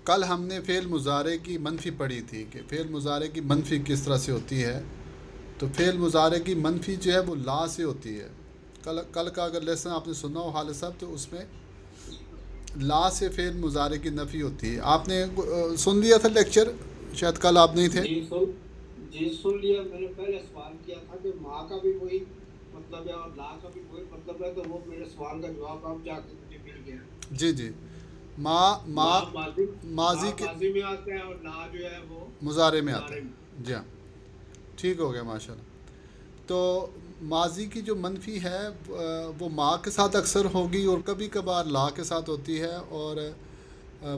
کل ہم نے فعل مضارع کی منفی پڑھی تھی کہ فعل مضارع کی منفی کس طرح سے ہوتی ہے. تو فعل مضارع کی منفی جو ہے وہ لا سے ہوتی ہے. کل کا اگر لیسن آپ نے سنا ہو خالد صاحب تو اس میں لا سے فعل مضارع کی نفی ہوتی ہے. آپ نے سن لیا تھا لیکچر؟ شاید کل آپ نہیں تھے. جی سن لیا. میں نے پہلے سوال کیا تھا کہ ماں کا بھی وہی مطلب ہے اور لا کا بھی وہی مطلب ہے، تو وہ میرے سوال کا جواب اب جا کے مجھے مل گیا. جی جی. ما ما ماں ماضی ماضی ماں کے ماضی میں آتا ہے اور لا جو ہے وہ مضارع میں آتا مضارع میں. ہے. جی ہاں، ٹھیک ہو گیا ماشاء اللہ. تو ماضی کی جو منفی ہے وہ ما کے ساتھ اکثر ہوگی اور کبھی کبھار لا کے ساتھ ہوتی ہے. اور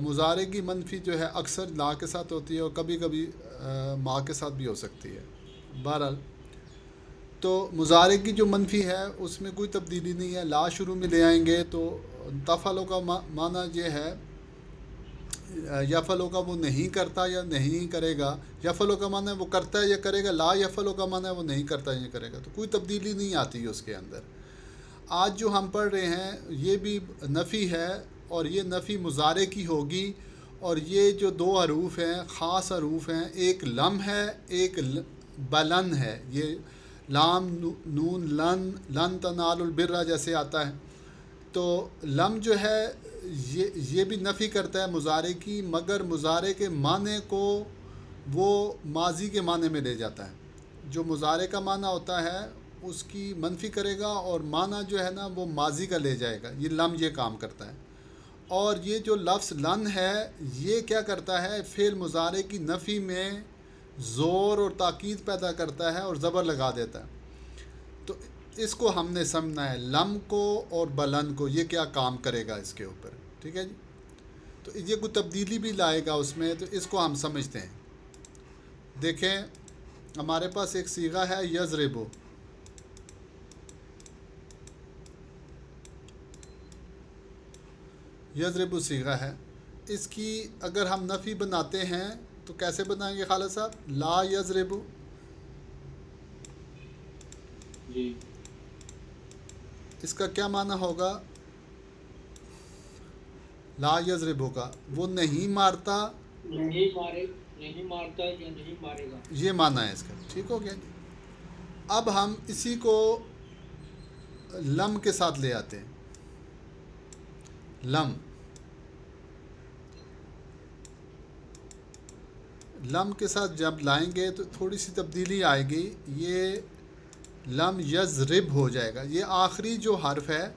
مضارع کی منفی جو ہے اکثر لا کے ساتھ ہوتی ہے اور کبھی کبھی ما کے ساتھ بھی ہو سکتی ہے. بہرحال تو مضارع کی جو منفی ہے اس میں کوئی تبدیلی نہیں ہے. لا شروع میں لے آئیں گے تو تفعلوا کا معنی یہ ہے یفعلوا کا وہ نہیں کرتا یا نہیں کرے گا. یفعلوا کا معنی ہے وہ کرتا ہے یا کرے گا. لا یفعلوا کا معنی ہے وہ نہیں کرتا یا کرے گا. تو کوئی تبدیلی نہیں آتی ہے اس کے اندر. آج جو ہم پڑھ رہے ہیں یہ بھی نفی ہے اور یہ نفی مضارع کی ہوگی. اور یہ جو دو حروف ہیں خاص حروف ہیں، ایک لم ہے ایک بلن ہے. یہ لام نون لن لن تنال البر جیسے آتا ہے. تو لم جو ہے یہ بھی نفی کرتا ہے مضارع کی، مگر مضارع کے معنی کو وہ ماضی کے معنی میں لے جاتا ہے. جو مضارع کا معنی ہوتا ہے اس کی منفی کرے گا اور معنی جو ہے نا وہ ماضی کا لے جائے گا. یہ لم یہ کام کرتا ہے. اور یہ جو لفظ لن ہے یہ کیا کرتا ہے، فعل مضارع کی نفی میں زور اور تاکید پیدا کرتا ہے اور زبر لگا دیتا ہے. تو اس کو ہم نے سمجھنا ہے، لم کو اور بلن کو یہ کیا کام کرے گا اس کے اوپر. ٹھیک ہے جی. تو یہ کوئی تبدیلی بھی لائے گا اس میں، تو اس کو ہم سمجھتے ہیں. دیکھیں ہمارے پاس ایک صیغہ ہے یضربو. یضربو صیغہ ہے. اس کی اگر ہم نفی بناتے ہیں تو کیسے بنائیں گے خالد صاحب؟ لا یضربو. جی اس کا کیا معنی ہوگا؟ لا یضربو کا وہ نہیں مارتا، نہیں مارتا یا نہیں مارے گا. یہ معنی ہے اس کا. ٹھیک ہو گیا. اب ہم اسی کو لم کے ساتھ لے آتے ہیں. لم کے ساتھ جب لائیں گے تو تھوڑی سی تبدیلی آئے گی. یہ لم یضرب ہو جائے گا. یہ آخری جو حرف ہے،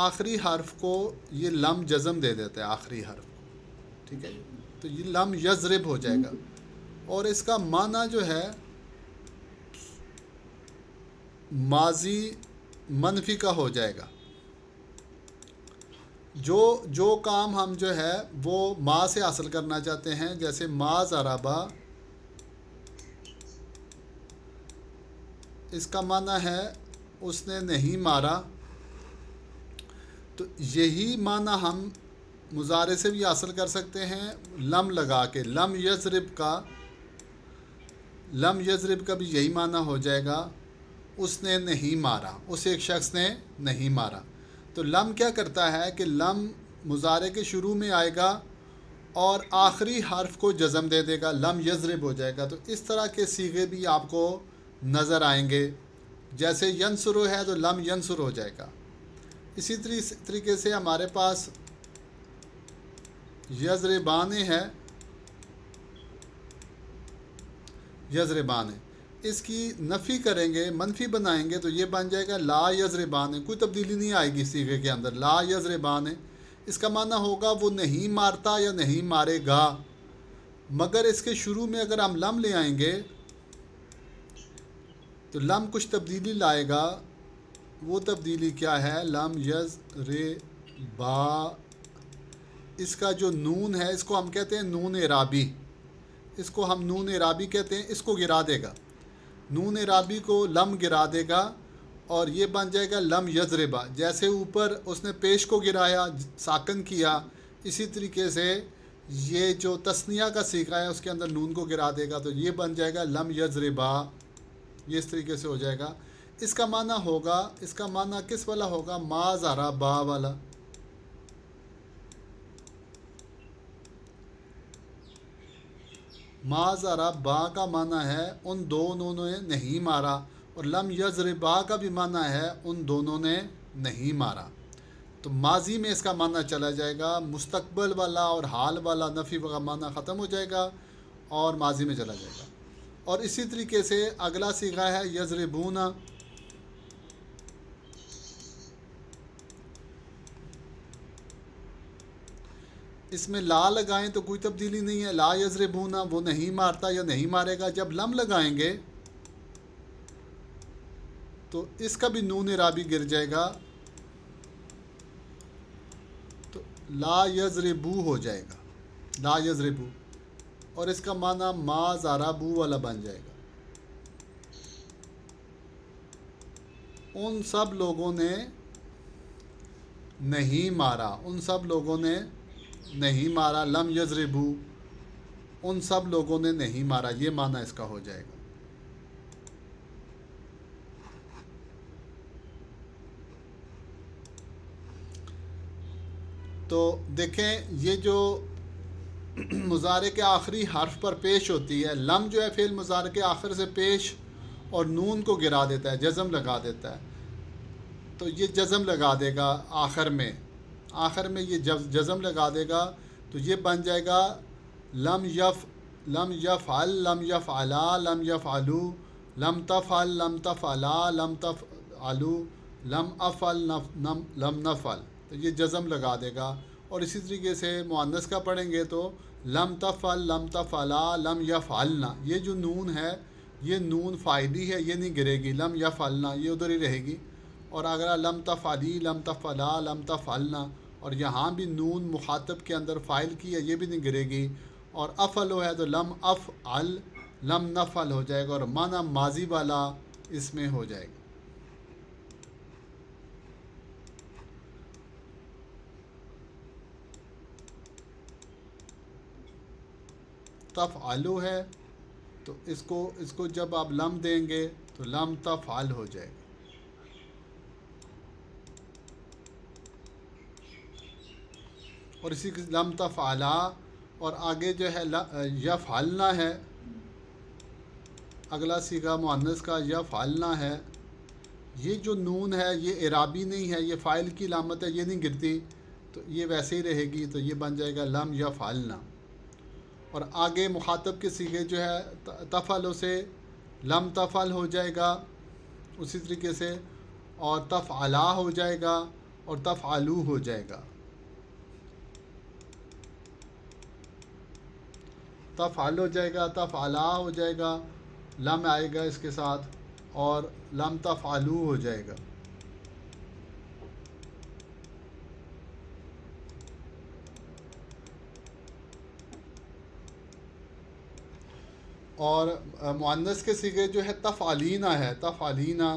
آخری حرف کو یہ لم جزم دے دیتا ہے آخری حرف کو. ٹھیک ہے. تو یہ لم یضرب ہو جائے گا اور اس کا معنی جو ہے ماضی منفی کا ہو جائے گا. جو کام ہم جو ہے وہ ما سے حاصل کرنا چاہتے ہیں، جیسے ما ضربا، اس کا معنی ہے اس نے نہیں مارا. تو یہی معنی ہم مضارع سے بھی حاصل کر سکتے ہیں لم لگا کے. لم یضرب کا بھی یہی معنی ہو جائے گا، اس نے نہیں مارا، اس ایک شخص نے نہیں مارا. تو لم کیا کرتا ہے کہ لم مضارع کے شروع میں آئے گا اور آخری حرف کو جزم دے دے گا، لم یضرب ہو جائے گا. تو اس طرح کے صیغے بھی آپ کو نظر آئیں گے. جیسے ینصر ہے تو لم ینصر ہو جائے گا. اسی طریقے سے ہمارے پاس یضربان ہے. یضربان ہے، اس کی نفی کریں گے، منفی بنائیں گے تو یہ بن جائے گا لا یضربان. کوئی تبدیلی نہیں آئے گی صیغے کے اندر. لا یضربان اس کا معنی ہوگا وہ نہیں مارتا یا نہیں مارے گا. مگر اس کے شروع میں اگر ہم لم لے آئیں گے تو لم کچھ تبدیلی لائے گا. وہ تبدیلی کیا ہے؟ لم یضربا، اس کا جو نون ہے اس کو ہم کہتے ہیں نون اعرابی. اس کو ہم نون اعرابی کہتے ہیں. اس کو گرا دے گا، نون اعرابی کو لم گرا دے گا اور یہ بن جائے گا لم یضربا. جیسے اوپر اس نے پیش کو گرایا، ساکن کیا، اسی طریقے سے یہ جو تثنیہ کا صیغہ ہے اس کے اندر نون کو گرا دے گا تو یہ بن جائے گا لم یضربا. یہ اس طریقے سے ہو جائے گا. اس کا معنی ہوگا، اس کا معنی کس والا ہوگا؟ ما ضربا والا. ما ضربا کا معنی ہے ان دونوں نے نہیں مارا، اور لم یضربا کا بھی معنی ہے ان دونوں نے نہیں مارا۔ تو ماضی میں اس کا معنی چلا جائے گا، مستقبل والا اور حال والا نفی کا معنی ختم ہو جائے گا اور ماضی میں چلا جائے گا۔ اور اسی طریقے سے اگلا صیغہ ہے یضربون۔ اس میں لا لگائیں تو کوئی تبدیلی نہیں ہے، لا یضربون وہ نہیں مارتا یا نہیں مارے گا۔ جب لم لگائیں گے تو اس کا بھی نون اعرابی گر جائے گا، تو لا یضربو ہو جائے گا، لا یضربو، اور اس کا معنی ما ضربو والا بن جائے گا۔ ان سب لوگوں نے نہیں مارا، ان سب لوگوں نے نہیں مارا، لم یضربو ان سب لوگوں نے نہیں مارا، یہ معنی اس کا ہو جائے گا۔ تو دیکھیں یہ جو مضارع کے آخری حرف پر پیش ہوتی ہے، لم جو ہے فعل مضارع کے آخر سے پیش اور نون کو گرا دیتا ہے، جزم لگا دیتا ہے، تو یہ جزم لگا دے گا آخر میں یہ جزم لگا دے گا، تو یہ بن جائے گا لم یفعل لم یفعلا لم یفعلو لم تفعل لم تفعلا لم تفعلو لم افعل لم نفعل، تو یہ جزم لگا دے گا۔ اور اسی طریقے سے مؤنث کا پڑھیں گے تو لم تفعل لم تفعلا لم یفعلنا، یہ جو نون ہے یہ نون فاعلی ہے، یہ نہیں گرے گی، لم یفعلنا یہ ادھر ہی رہے گی۔ اور اگر لم تفعلی لم تفعلا لم تفعلنا، اور یہاں بھی نون مخاطب کے اندر فاعل کی ہے، یہ بھی نہیں گرے گی۔ اور افعلو ہے تو لم افعل لم نفعل ہو جائے گا، اور معنی ماضی والا اس میں ہو جائے گا۔ تفعلو ہے تو اس کو جب آپ لم دیں گے تو لم تفعل ہو جائے گا۔ اور اسی کے لم تفعلا، اور آگے جو ہے یفعلنا ہے، اگلا صیغہ مؤنث کا یفعلنا ہے، یہ جو نون ہے یہ اعرابی نہیں ہے، یہ فاعل کی علامت ہے، یہ نہیں گرتی، تو یہ ویسے ہی رہے گی، تو یہ بن جائے گا لم یفعلنا۔ اور آگے مخاطب کے صیغے جو ہے تفعلو سے لم تفعل ہو جائے گا اسی طریقے سے، اور تفعلا ہو جائے گا اور تفعلو ہو جائے گا۔ تفعل ہو جائے گا، تفعلا ہو جائے گا، لم آئے گا اس کے ساتھ، اور لم تفعلو ہو جائے گا۔ اور مؤنث کے صیغے جو ہے تفعلینا ہے، تفعلینا،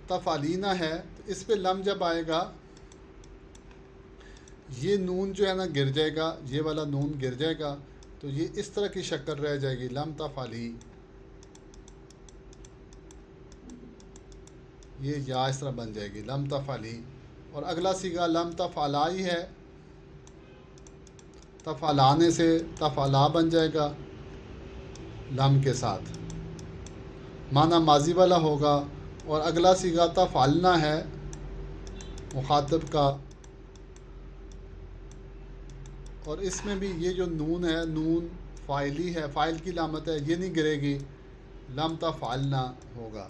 تفعلینا ہے، تو اس پہ لم جب آئے گا یہ نون جو ہے نا گر جائے گا، یہ والا نون گر جائے گا، تو یہ اس طرح کی شکل رہ جائے گی، لم تفعلی، یہ یا اس طرح بن جائے گی لم تفعلی۔ اور اگلا صیغہ لم تفعلائی ہے، تفعلانے سے تفعلا بن جائے گا لم کے ساتھ، معنی ماضی والا ہوگا۔ اور اگلا صیغہ تفعلنا ہے مخاطب کا، اور اس میں بھی یہ جو نون ہے نون فاعلی ہے، فاعل کی علامت ہے، یہ نہیں گرے گی، لم تفعلنا ہوگا۔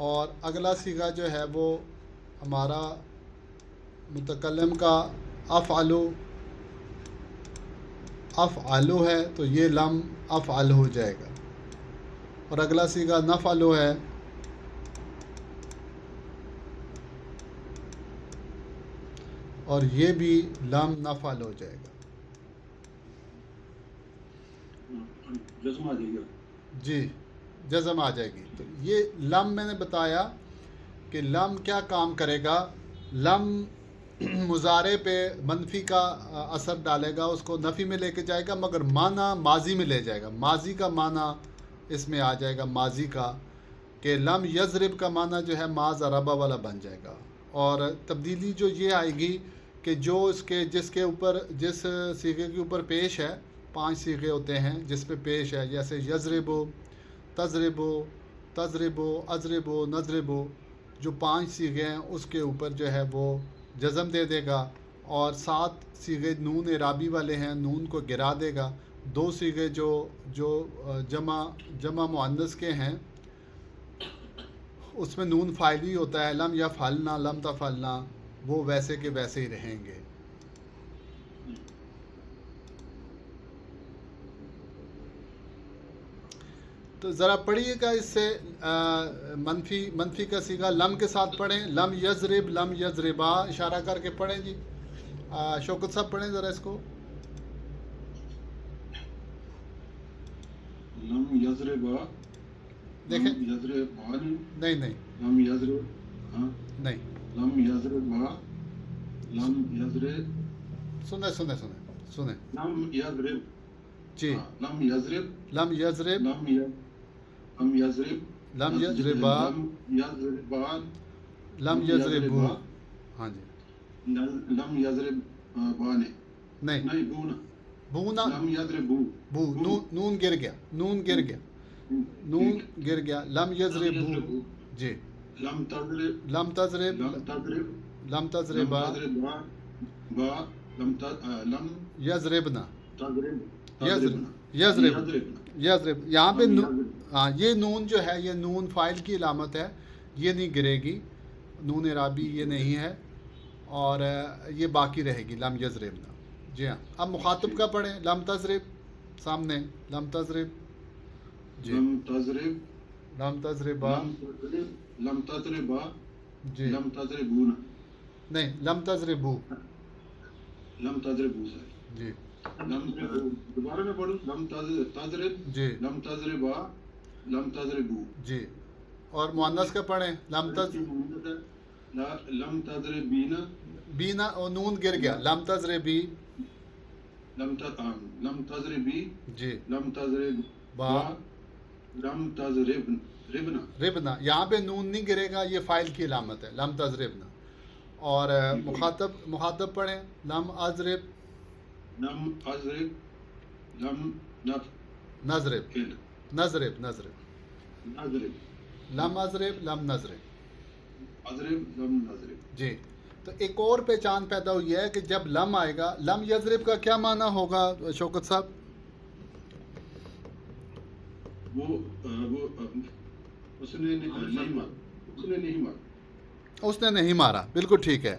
اور اگلا صیغہ جو ہے وہ ہمارا متکلم کا افعلو ہے، تو یہ لم افعل ہو جائے گا۔ اور اگلا صیغہ نفعلو ہے، اور یہ بھی لم نفعل ہو جائے گا۔ جزم آ جائے گا، جی جزم آ جائے گی۔ تو یہ لم میں نے بتایا کہ لم کیا کام کرے گا، لم مضارع پہ منفی کا اثر ڈالے گا، اس کو نفی میں لے کے جائے گا، مگر معنی ماضی میں لے جائے گا، ماضی کا معنی اس میں آ جائے گا ماضی کا کہ لم یضرب کا معنی جو ہے ما ضربہ والا بن جائے گا. اور تبدیلی جو یہ آئے گی کہ جو اس کے جس کے اوپر جس صیغے کے اوپر پیش ہے، 5 صیغے ہوتے ہیں جس پہ پیش ہے، جیسے یضربو، تضربو، تضربو، اضربو، نضربو، جو 5 صیغے ہیں اس کے اوپر جو ہے وہ جزم دے دے گا. اور 7 صیغے نون اعرابی والے ہیں، نون کو گرا دے گا. 2 صیغے جو جمع مؤنث کے ہیں اس میں نون فاعلی ہوتا ہے، لم یفعلنا، لم تفعلنا، وہ ویسے کے ویسے ہی رہیں گے. تو ذرا پڑھیے گا اس سے منفی کا صیغہ لم کے ساتھ پڑھیں. لم یضرب، لم یضربا، اشارہ کر کے پڑھیں جی. شوکت صاحب پڑھیں ذرا اس کو. لم یضربا، دیکھیں، لم یضربان، نہیں لم یضرب، ہاں، نہیں، لم یضربا، لم یضرب، سنیں لم یضرب، جی. ہاں، لم یضرب، لم یضرب، لم یضرب، لم یضربا، لم یضربان، لم یضربو. ہاں جی. لم یضرب بانے، نہیں، نہیں بونا، بونا، لم یضربو، بو، نون گر گیا، نون گر گیا. لم یضربو، جی. لم تضرب، لم تضرب، لم تضرب، لم تضربا، لم یضربنا، تضرب، یضرب. یہاں پہ ہاں، یہ نون جو ہے یہ نون فاعل کی علامت ہے، یہ نہیں گرے گی. نون اعرابی یہ نہیں ہے اور یہ باقی رہے گی لم یضربنا. جی ہاں. اب مخاطب کا پڑھیں. لم تضرب، سامنے لم تضرب، جی. لم تضرب، لم تضربا، لم تضربا، جی. لم تضربون، نہیں، لم تضربو، لم تضربو سر، جی. دوبارہ میں پڑھوں. لم تضرب، جی، لم تضربا، لم تضربو، جی. اور مؤنث کا پڑھیں. لم تضربین، بینا، اور نون گر گیا. لم تضربی، لم تضربی، جی. لم تضرب با، لم تضرب ربنا، ربنا. یہاں پہ نون نہیں گرے گا، یہ فاعل کی علامت ہے. لم تضربنا. اور مخاطب پڑھیں. لم اضرب، لم اضرب، لم نضرب، نضرب، نضرب، لم اضرب، لم نضرب، اضرب، لم نضرب. جی. تو ایک اور پہچان پیدا ہوئی ہے کہ جب لم آئے گا، لم یضرب کا کیا معنی ہوگا شوکت صاحب؟ وہ اس نے نہیں مارا، اس نے نہیں مارا، اس نے نہیں مارا. بالکل ٹھیک ہے.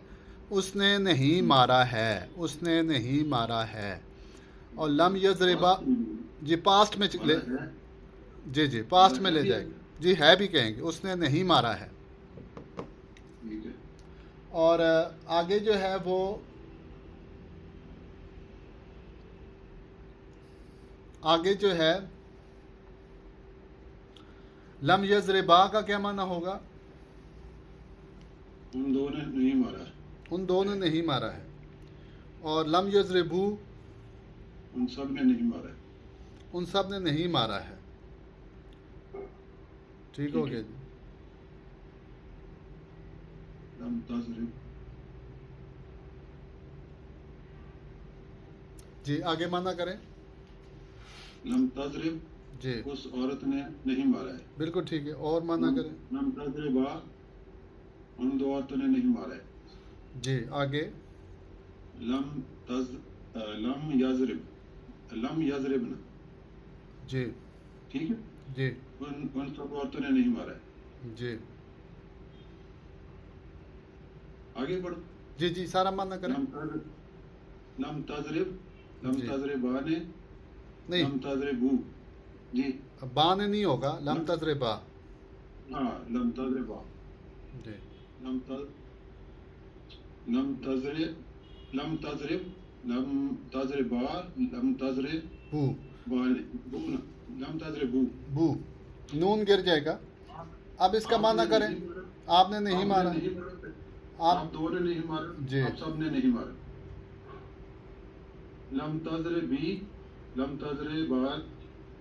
اس نے نہیں مارا ہے، اس نے نہیں مارا ہے. اور لم یضربا، جی پاسٹ میں جی جی پاسٹ میں لے جائے گا. جی ہے بھی کہیں گے. اس نے نہیں مارا ہے. ٹھیک ہے. اور آگے جو ہے وہ آگے جو ہے لم یضربا کا کیا معنی ہوگا؟ ان دو نے نہیں مارا ہے، ان دونوں نے نہیں مارا ہے. اور لم یضربو، ان سب نے نہیں مارا ہے. ان سب نے نہیں مارا ہے. ٹھیک ہو گیا جی. لم تضرب، جی آگے معنی کریں. لم تضرب، جی اس عورت نے نہیں مارا ہے. بالکل ٹھیک ہے. اور معنی کریں. لم تضربا، ان دو عورتوں نے نہیں مارا ہے. جی آگے. لم یضرب، لم یضربنا، جی ٹھیک ہے. جی ان سب عورتوں نے نہیں مارا ہے. جی آگے بڑھو. جی جی سارا معنی کریں. لم تضرب، لم جی. تضربانے، نہیں، لم تضربو، جی بان نہیں ہوگا. لم تضربا، ہاں، لم تضربا، جی. لم تضرب، لم تضرب، لم تضربا، لم تضرب بو، بانے، لم تضربو، بو، نون گر جائے گا. اب اس کا معنی کریں. آپ نے نہیں مارا. آپ دو نے نہیں مارا، جی. آپ سب نے نہیں مارا. لم تضربی، لم تضربا،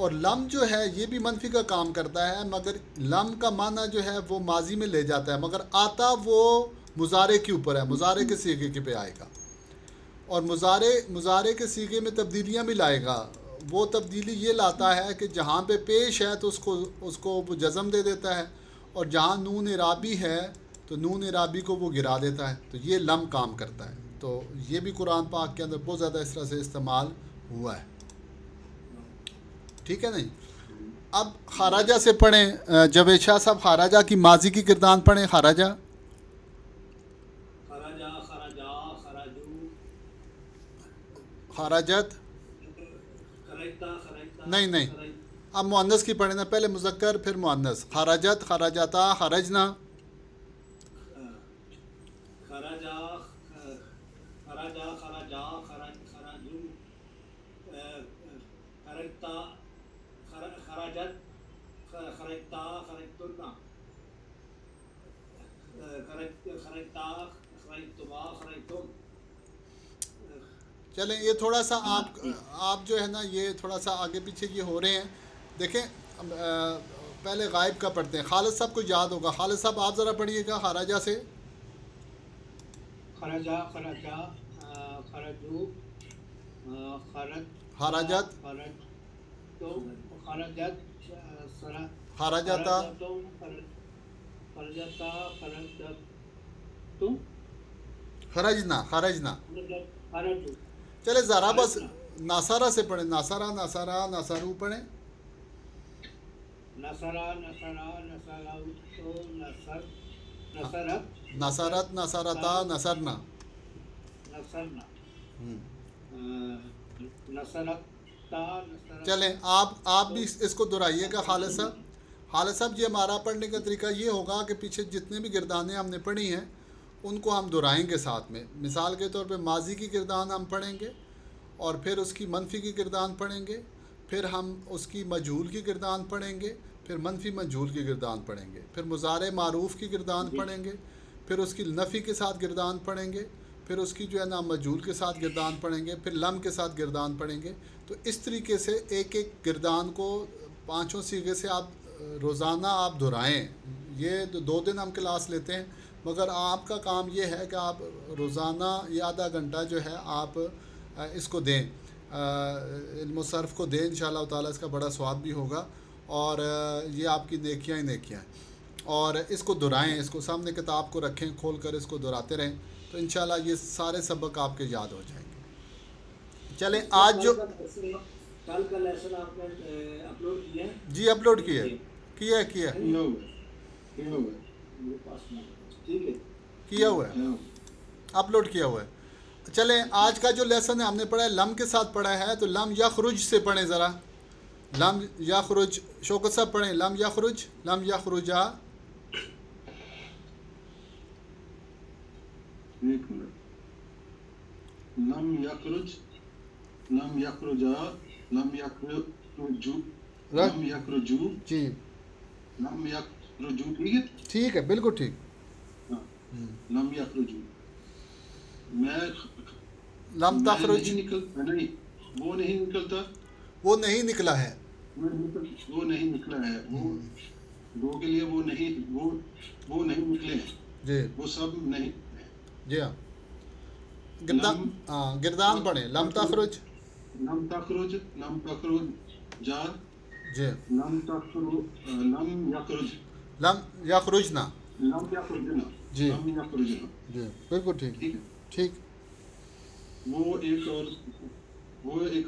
اور لم جو ہے یہ بھی منفی کا کام کرتا ہے، مگر لم کا معنی جو ہے وہ ماضی میں لے جاتا ہے، مگر آتا وہ مضارع کے اوپر ہے، مضارع کے صیغے کے پہ آئے گا، اور مضارع کے صیغے میں تبدیلیاں بھی لائے گا۔ وہ تبدیلی یہ لاتا ہے کہ جہاں پہ پیش ہے تو اس کو وہ جزم دے دیتا ہے، اور جہاں نون اعرابی ہے تو نون اعرابی کو وہ گرا دیتا ہے، تو یہ لم کام کرتا ہے۔ تو یہ بھی قرآن پاک کے اندر بہت زیادہ اس طرح سے استعمال ہوا ہے، ٹھیک ہے نہیں؟ اب خارجہ سے پڑھیں، جاوید شاہ صاحب خارجہ کی ماضی کی کردان پڑھیں۔ خارجہ خرجا خرجا خرجو خارجت خرجتا خرجتا نہیں، اب مؤنث کی پڑھیں نا، پہلے مذکر پھر مؤنث۔ خرجت خرجتا خرجنا، خرجا خرجا خرجا خرجو خرجتا خرجت خرجتا خرجتنا خرجتا خرجتما خرجتم۔ چلیں یہ تھوڑا سا آپ جو ہے نا یہ تھوڑا سا آگے پیچھے یہ ہو رہے ہیں، دیکھیں پہلے غائب کا پڑھتے ہیں۔ خالد صاحب کو یاد ہوگا، خالد صاحب آپ ذرا پڑھیے گا خارجہ سے۔ خرجا خرجا خرجو خرجت خرجت خرجتا خرجتا خرجنا خرجو۔ چلے ذرا بس ناصرہ سے پڑھیں، ناصرہ ناصرو پڑھیں۔ نصرا نصرا نصرو نصر نصرت نصرت نصرتا نصرنا۔ نصرنا نصرتا نصرت۔ چلیں آپ بھی اس کو دہرائیے گا خالد صاحب یہ ہمارا پڑھنے کا طریقہ یہ ہوگا کہ پیچھے جتنے بھی گردانیں ہم نے پڑھی ہیں ان کو ہم دہرائیں گے ساتھ میں۔ مثال کے طور پہ ماضی کی گردان ہم پڑھیں گے، اور پھر اس کی منفی کی گردان پڑھیں گے، پھر ہم اس کی مجہول کی گردان پڑھیں گے، پھر منفی مجہول کی گردان پڑھیں گے، پھر مضارع معروف کی گردان پڑھیں گے، پھر اس کی نفی کے ساتھ گردان پڑھیں گے، پھر اس کی جو ہے نا مجہول کے ساتھ گردان پڑھیں گے، پھر لم کے ساتھ گردان پڑھیں گے۔ تو اس طریقے سے ایک ایک گردان کو 5 صیغے سے آپ روزانہ آپ دہرائیں۔ یہ 2 دن ہم کلاس لیتے ہیں، مگر آپ کا کام یہ ہے کہ آپ روزانہ یہ آدھا گھنٹہ جو ہے آپ اس کو دیں، علم و صرف کو دیں، انشاءاللہ تعالیٰ اس کا بڑا ثواب بھی ہوگا، اور یہ آپ کی نیکیاں ہی نیکیاں ہیں۔ اور اس کو دہرائیں، اس کو سامنے کتاب کو رکھیں، کھول کر اس کو دہراتے رہیں، تو انشاءاللہ یہ سارے سبق آپ کے یاد ہو جائیں گے۔ چلیں آج جو کل کا لیسن آپ نے اپلوڈ کیا ہے؟ جی اپلوڈ کیا ہے کیا ہوا ہے اپلوڈ کیا ہوا ہے۔ چلیں آج کا جو لیسن ہے ہم نے پڑھا ہے لم کے ساتھ پڑھا ہے، تو لم یخرج سے پڑھیں ذرا۔ لم یخرج، شوکت صاحب پڑھیں، لم یخرج، لم یخرجا۔ ایک منٹ، لم یخرج، لم یخرجا، لم یخرجو، لم یخرجو، جی لم یخرجو، ٹھیک ہے؟ ٹھیک ہے، بالکل ٹھیک۔ لم یخرجو، میں لم تخرج، نہیں نکلتا، نہیں وہ نہیں نکلتا، وہ نہیں نکلا ہے، وہ نہیں نکلا ہے، وہ دو کے لیے وہ نہیں نکلے ہیں، جی وہ سب نہیں ہیں۔ جی ہاں گردان پڑھیں، لم تخرج، لم تخرج، لم تخرج جا، جی لم تخرج، لم یخرج، لم یخرجنا، لم یخرجنا، جی لم یخرجنا، جی بالکل ٹھیک ٹھیک ہے؟ ٹھیک۔ وہ ایک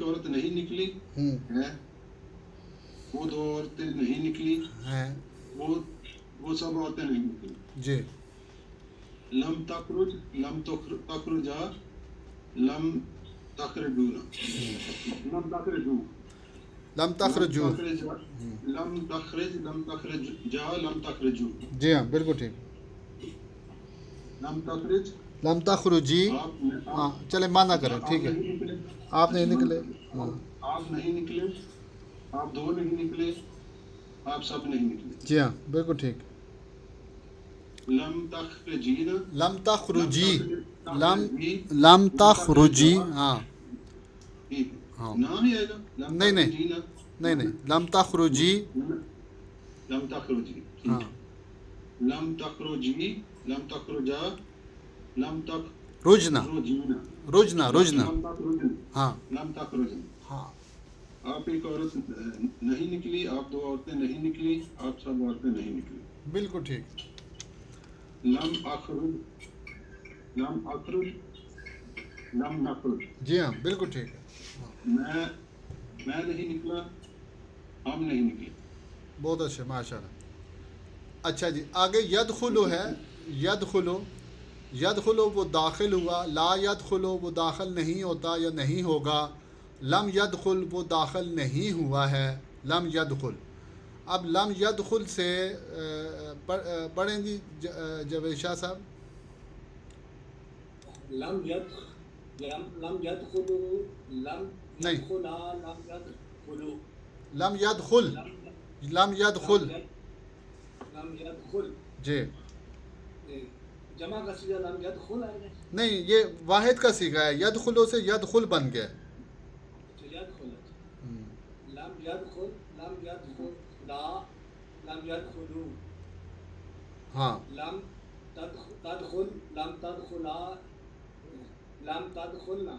عورت نہیں نکلی ہے، وہ 2 عورتیں نہیں نکلی ہیں، وہ سب عورتیں نہیں نکلی۔ جی لم تخرج، لم تخرجا، لم تخرجونا، لم تخرجو، لم تخرجو، لم تخرج، لم تخرجا، لم تخرجو، جی ہاں بالکل ٹھیک۔ لم تخرج، لم تخرجی، ہاں چلے مانا کریں، ٹھیک ہے، آپ نہیں نکلے، آپ نہیں نکلے، آپ 2 نہیں نکلے، آپ سب نہیں نکلے۔ جی ہاں بالکل ٹھیک۔ لم تخرجین، لم تخرجی، لم تخرجی، ہاں ٹھیک ہاں نام ہی آئے گا، لم نہیں تخرجین، نہیں نہیں لم تخرجی لم تخرجی ہاں لم تخرجی لم تخرجا لم رجنا تخرجینا رجنا رجنا لم تخرجن ہاں لم تخرجن ہاں آپ ایک عورت نہیں نکلی، آپ دو عورتیں نہیں نکلی، آپ سب عورتیں نہیں نکلی. بالکل ٹھیک لم اخرج لم اخرج لم نخرج. جی ہاں بالکل ٹھیک ہے میں نہیں نکلا، ہم نہیں نکلے. بہت اچھا ماشاء اللہ. اچھا جی آگے یدخلو ہے. یدخلو یدخلو وہ داخل ہوا. لا یدخلو وہ داخل نہیں ہوتا یا نہیں ہوگا. لم یدخل وہ داخل نہیں ہوا ہے. لم یدخل. اب لم یدخل سے پڑھیں جی جاوید شاہ صاحب. لم يدخلوا لم نہیں يدخلا لم يدخلوا لم یدخل لم یدخل لم يدخل جی جمع کا صیغہ لم يدخل ہے. نہیں یہ واحد کا صیغہ ہے. یدخلو سے یدخل بن گیا. يدخل لم يدخل لم يدخل لا لم يدخلوا ہاں لم تدخل لم تدخلا لم تدخلنا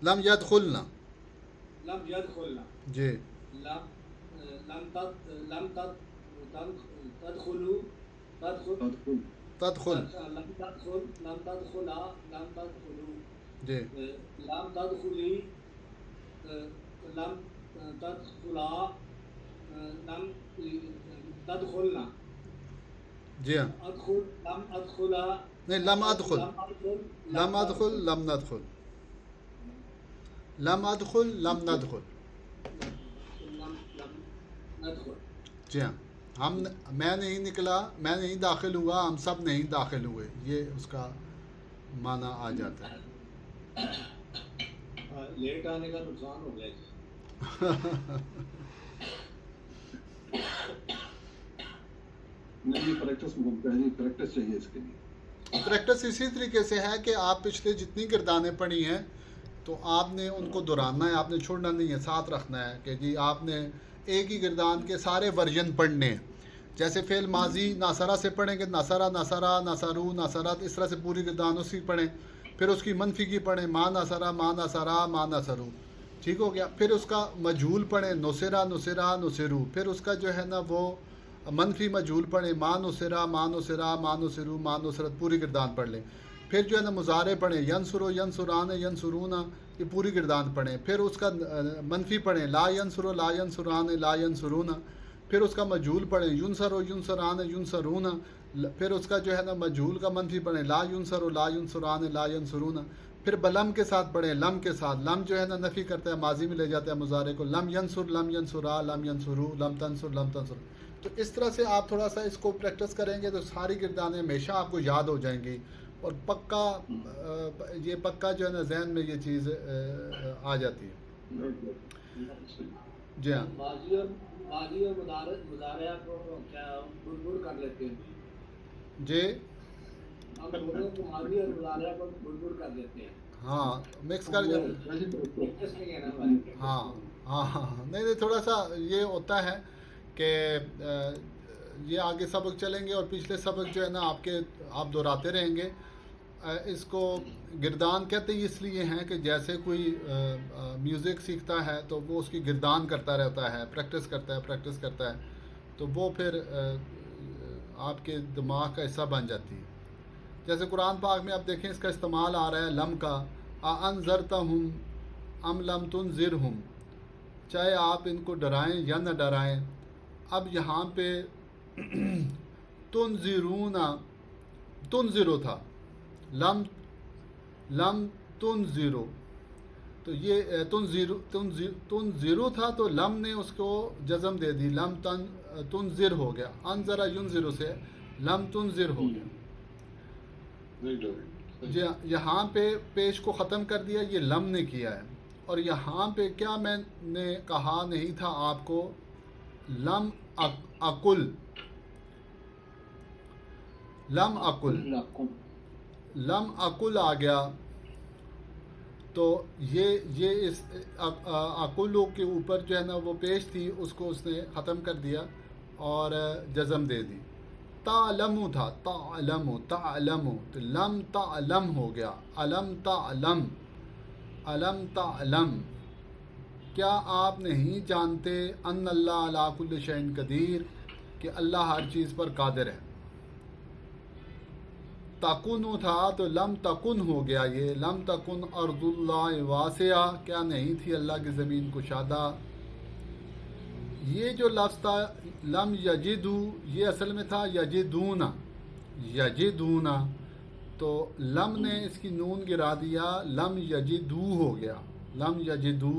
لم یدخلنا لم يدخلنا جی لم تدخلوا تدخل تدخل لم تدخل لم تدخلا لم تدخلوا جی لم تدخلی لم تدخلا لم تدخلنا جی ہاں ادخل لم ادخلا نہیں لم ادخل لم ادخل لم ندخل لم ادخل لم ندخل ندخل. جی ہاں ہم میں نہیں نکلا میں نہیں داخل ہوا ہم سب نہیں داخل ہوئے. یہ اس کا معنی آ جاتا ہے. لیٹ آنے کا نقصان ہو گیا جی. نہیں پریکٹس پریکٹس چاہیے اس کے لیے. پریکٹس اسی طریقے سے ہے کہ آپ پچھلے جتنی گردانیں پڑھی ہیں تو آپ نے ان کو دہرانا ہے. آپ نے چھوڑنا نہیں ہے, ساتھ رکھنا ہے کہ جی آپ نے ایک ہی گردان کے سارے ورژن پڑھنے ہیں. جیسے فعل ماضی ناصرہ سے پڑھیں گے ناصرہ ناصرہ ناصرو ناصرت, اس طرح سے پوری گردان اسی پڑھیں. پھر اس کی منفی کی پڑھیں ما ناصرہ ما ناصرہ ما ناصرو, ٹھیک ہو گیا. پھر اس کا مجہول پڑھیں نصرہ نصرہ نصرو. پھر اس کا جو ہے نا وہ منفی مجہول پڑھیں ما نصرہ ما نصرہ ما نصرو ما نصرت, پوری گردان پڑھ لیں. پھر جو ہے نا مضارع پڑھیں ینصرو ینصران ینصرونا, یہ پوری گردان پڑھیں. پھر اس کا منفی پڑھیں لا ینصرو لا ینصران لا ینصرونا. پھر اس کا مجہول پڑھیں ینصرو ینصران ینصرونا. پھر اس کا جو ہے نا مجہول کا منفی پڑھیں لا ینصرو لا ینصران لا ینصرونا. پھر بلم کے ساتھ پڑھیں لم کے ساتھ. لم جو ہے نا نفی کرتا ہے, ماضی میں لے جاتا ہے مضارع کو. لم ینصر لم ینصرا لم ینصرو لم تنصر لم تنصر. تو اس طرح سے آپ تھوڑا سا اس کو پریکٹس کریں گے تو ساری گردانیں ہمیشہ آپ کو یاد ہو جائیں گی, اور پکا یہ پکا جو ہے نا ذہن میں یہ چیز آ جاتی ہے. جی ہاں ماضی اور مضارع کو کیا بڑبڑ کر لیتے ہیں جی ہم دونوں کو ماضی اور مضارع کو بڑبڑ کر لیتے ہیں. ہاں مکس کر جاتے پریکٹس نہیں ہے نا ہماری. ہاں ہاں ہاں نہیں تھوڑا سا یہ ہوتا ہے کہ یہ آگے سبق چلیں گے اور پچھلے سبق جو ہے نا آپ دہراتے رہیں گے. اس کو گردان کہتے ہی اس لیے ہیں کہ جیسے کوئی میوزک سیکھتا ہے تو وہ اس کی گردان کرتا رہتا ہے, پریکٹس کرتا ہے تو وہ پھر آپ کے دماغ کا حصہ بن جاتی ہے. جیسے قرآن پاک میں آپ دیکھیں اس کا استعمال آ رہا ہے لم کا, انذرتہم ام لم تنذرہم, چاہے آپ ان کو ڈرائیں یا نہ ڈرائیں. اب یہاں پہ تنذرو تھا, لم تنذرو, تو یہ تنذرو تھا تو لم نے اس کو جزم دے دی, لم تنذر ہو گیا. انذر ینذر سے لم تنذر ہو گیا. یہاں پہ پیش کو ختم کر دیا, یہ لم نے کیا ہے. اور یہاں پہ کیا میں نے کہا نہیں تھا آپ کو لم اقل, لم اقل آ گیا. تو یہ اس اقولو کے اوپر جو ہے نا وہ پیش تھی، اس کو اس نے ختم کر دیا اور جزم دے دی. تعلم تھا، تعلم تو لم تعلم ہو گیا. علم تعلم، علم تعلم، کیا آپ نہیں جانتے ان اللہ علی کل شیء قدیر، کہ اللہ ہر چیز پر قادر ہے. تکن تھا تو لم تکن ہو گیا. یہ لم تکن ارض اللہ واسعہ، کیا نہیں تھی اللہ کی زمین کشادہ. یہ جو لفظ تھا لم یجدو، یہ اصل میں تھا یجدون، یجدون، تو لم نے اس کی نون گرا دیا، لم یجدو ہو گیا. لم یجدو،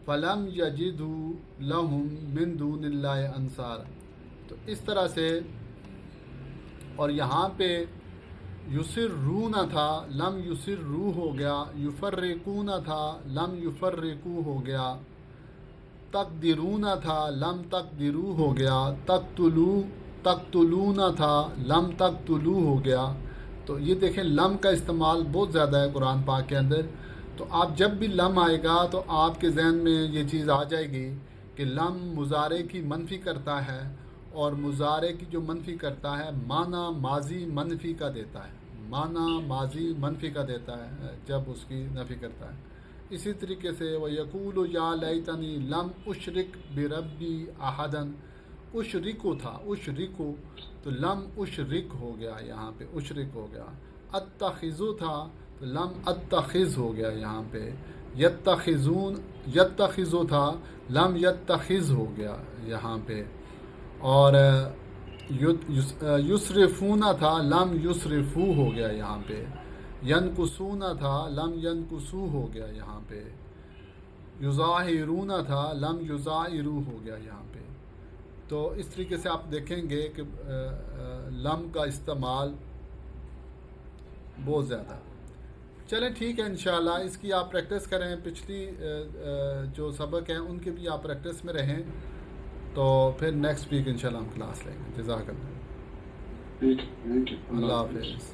فلم یجدو لہم من دون اللہ انصار. تو اس طرح سے، اور یہاں پہ یسرون تھا، لم یسرو ہو گیا. یفرقون تھا، لم یفرقو ہو گیا. تقدرون تھا، لم تقدرو ہو گیا. تقتلون تھا، لم تقتلو ہو گیا. تو یہ دیکھیں لم کا استعمال بہت زیادہ ہے قرآن پاک کے اندر. تو آپ جب بھی لم آئے گا تو آپ کے ذہن میں یہ چیز آ جائے گی کہ لم مضارع کی منفی کرتا ہے، اور مضارع کی جو منفی کرتا ہے معنی ماضی منفی کا دیتا ہے، معنی ماضی منفی کا دیتا ہے جب اس کی نفی کرتا ہے. اسی طریقے سے وَيَقُولُ يَا لَيْتَنِي لَمْ أُشْرِكْ بِرَبِّي أَحَدًا. اشرکو تھا، اشرکو، تو لم اشرک ہو گیا، یہاں پہ اشرک ہو گیا. اتخذو تھا تو لم اتخذ ہو گیا یہاں پہ. یتخذون، یتخذو تھا، لم یتخذ ہو گیا یہاں پہ. اور یسرفون تھا، لم یسرفو ہو گیا یہاں پہ. ینقصون تھا، لم ینقصو ہو گیا یہاں پہ. یظاہرون تھا، لم یظاہرو ہو گیا یہاں پہ. تو اس طریقے سے آپ دیکھیں گے کہ لم کا استعمال بہت زیادہ. چلیں ٹھیک ہے، انشاءاللہ اس کی آپ پریکٹس کریں. پچھلی جو سبق ہیں ان کے بھی آپ پریکٹس میں رہیں، تو پھر نیکسٹ ویک انشاءاللہ ہم کلاس لیں گے. جزاک اللہ. اللہ حافظ.